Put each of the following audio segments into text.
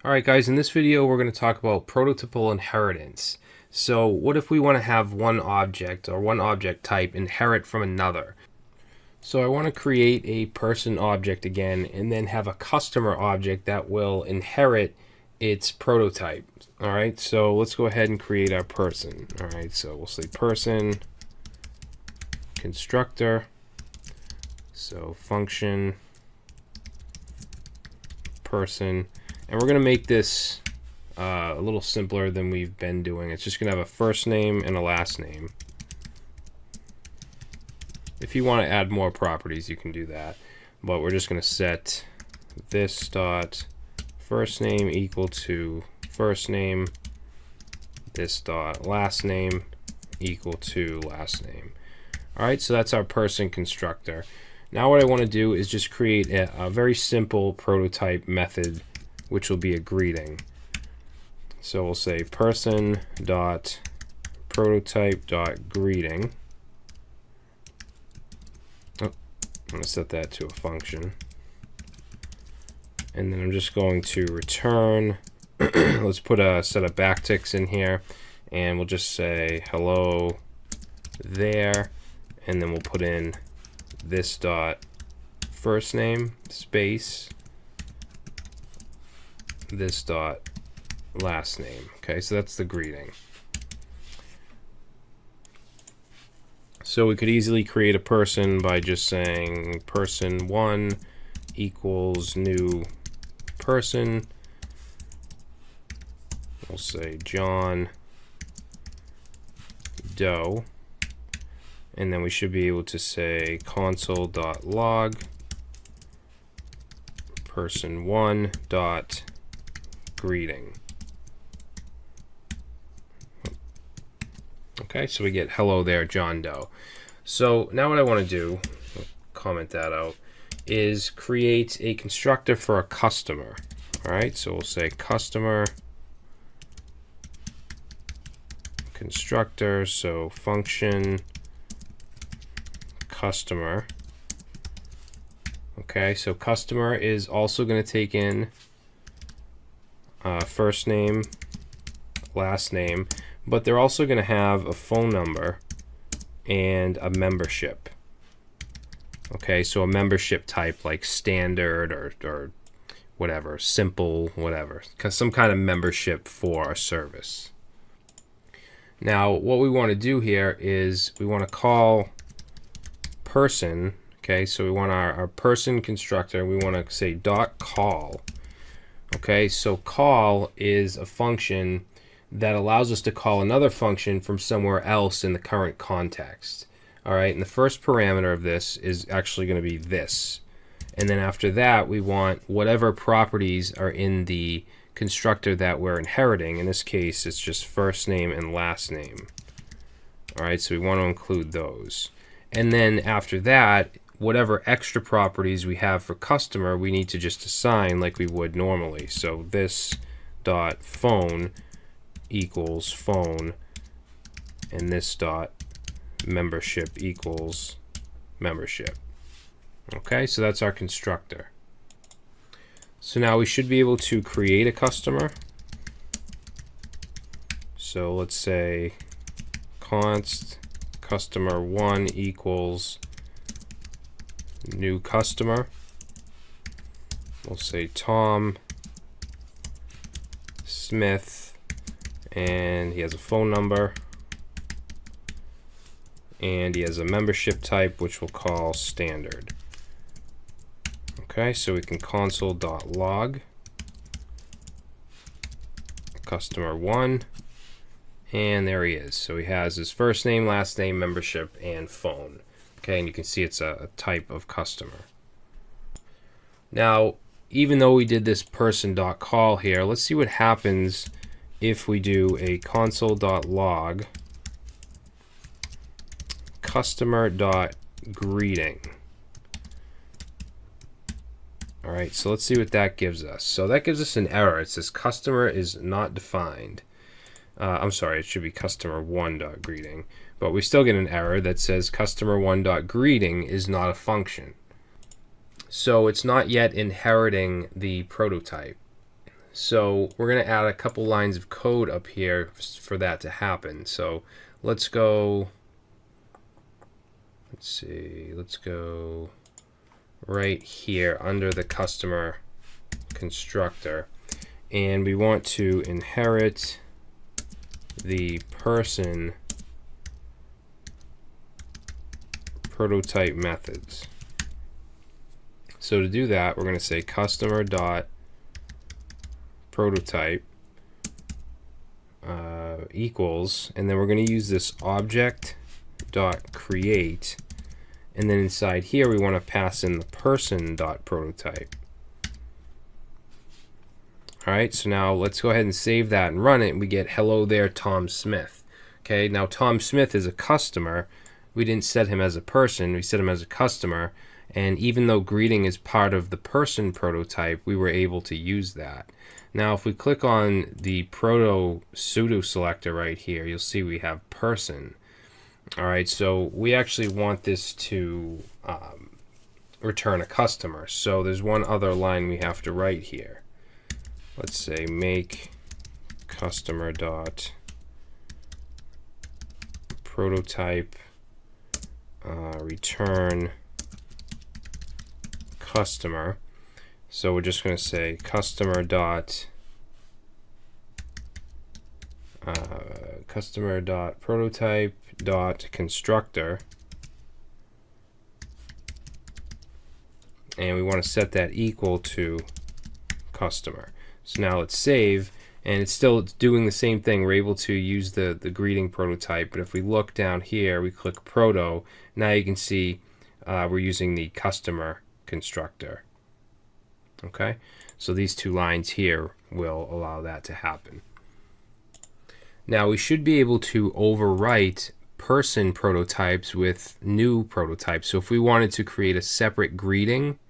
Alright guys, in this video we're going to talk about prototypal inheritance. So what if we want to have one object or one object type inherit from another? So I want to create a person object again and then have a customer object that will inherit its prototype. Alright, so let's go ahead and create our person. Alright, so we'll say person constructor, so function person. And we're going to make this a little simpler than we've been doing. It's just going to have a first name and a last name. If you want to add more properties, you can do that. But we're just going to set this dot first name equal to first name, this dot last name equal to last name. Alright, so that's our person constructor. Now what I want to do is just create a very simple prototype method, which will be a greeting. So we'll say person dot prototype dot greeting. Oh, I'm going to set that to a function, and then I'm just going to return. Let's put a set of backticks in here, and we'll just say hello there, and then we'll put in this dot first name space this dot last name. Okay, so that's the greeting. So we could easily create a person by just saying person1 equals new person. We'll say John Doe, and then we should be able to say console.log person1 dot greeting. Okay, so we get hello there, John Doe. So now what I want to do, I'll comment that out, is create a constructor for a customer. Alright, so we'll say customer constructor, so function customer. Okay, so customer is also going to take in first name, last name, but they're also going to have a phone number and a membership. Okay, so a membership type like standard or whatever, simple, whatever, some kind of membership for a service. Now what we want to do here is we want to call person. Okay, so we want our person constructor, we want to say dot call. Okay, so call is a function that allows us to call another function from somewhere else in the current context. Alright, and the first parameter of this is actually going to be this. And then after that, we want whatever properties are in the constructor that we're inheriting. In this case, it's just first name and last name. Alright, so we want to include those. And then after that, whatever extra properties we have for customer, we need to just assign like we would normally. So this dot phone equals phone, and this dot membership equals membership. Okay, so that's our constructor. So now we should be able to create a customer. So let's say const customer1 equals new customer. We'll say Tom Smith, and he has a phone number, and he has a membership type which we'll call standard. Okay, so we can console.log customer1, and there he is. So he has his first name, last name, membership, and phone. Okay, and you can see it's a type of customer. Now, even though we did this person.call here, let's see what happens if we do a console.log customer.greeting. Alright, so let's see what that gives us. So that gives us an error. It says customer is not defined. I'm sorry, it should be customer1.greeting. But we still get an error that says customer1.greeting is not a function. So it's not yet inheriting the prototype. So we're going to add a couple lines of code up here for that to happen. So let's go, let's go right here under the customer constructor, and we want to inherit the person prototype methods. So to do that, we're going to say customer dot prototype equals, and then we're going to use this object dot create, and then inside here we want to pass in the person dot prototype. Alright, so now let's go ahead and save that and run it, and we get hello there Tom Smith. Okay, now Tom Smith is a customer. We didn't set him as a person, we set him as a customer, and even though greeting is part of the person prototype, we were able to use that. Now if we click on the proto pseudo selector right here, you'll see we have person. Alright, so we actually want this to return a customer. So there's one other line we have to write here. Let's say make customer dot prototype return customer. So we're just going to say customer dot prototype dot constructor, and we want to set that equal to customer. So now let's save, and it's still doing the same thing. We're able to use the greeting prototype, but if we look down here, we click proto, now you can see we're using the customer constructor. Okay, so these two lines here will allow that to happen. Now we should be able to overwrite person prototypes with new prototypes. So if we wanted to create a separate greeting,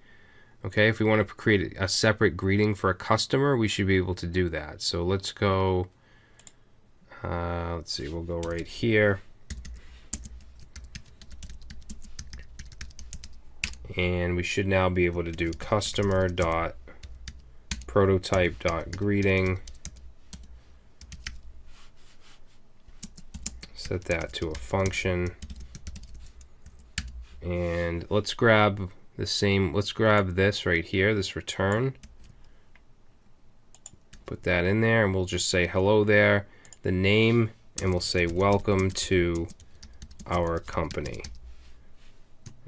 okay, if we want to create a separate greeting for a customer, we should be able to do that. So let's go, let's see, we'll go right here. And we should now be able to do customer dot prototype dot greeting. Set that to a function. And let's grab the same, let's grab this right here, this return. Put that in there, and we'll just say hello there, the name, and we'll say welcome to our company.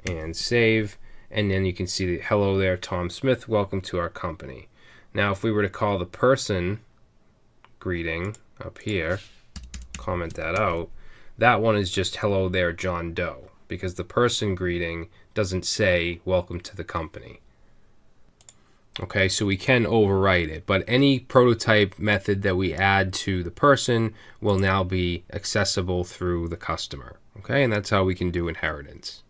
And save. And then you can see the hello there Tom Smith, welcome to our company. Now if we were to call the person greeting up here, comment that out, that one is just hello there John Doe, because the person greeting doesn't say welcome to the company. Okay, so we can overwrite it, but any prototype method that we add to the person will now be accessible through the customer. Okay, and that's how we can do inheritance.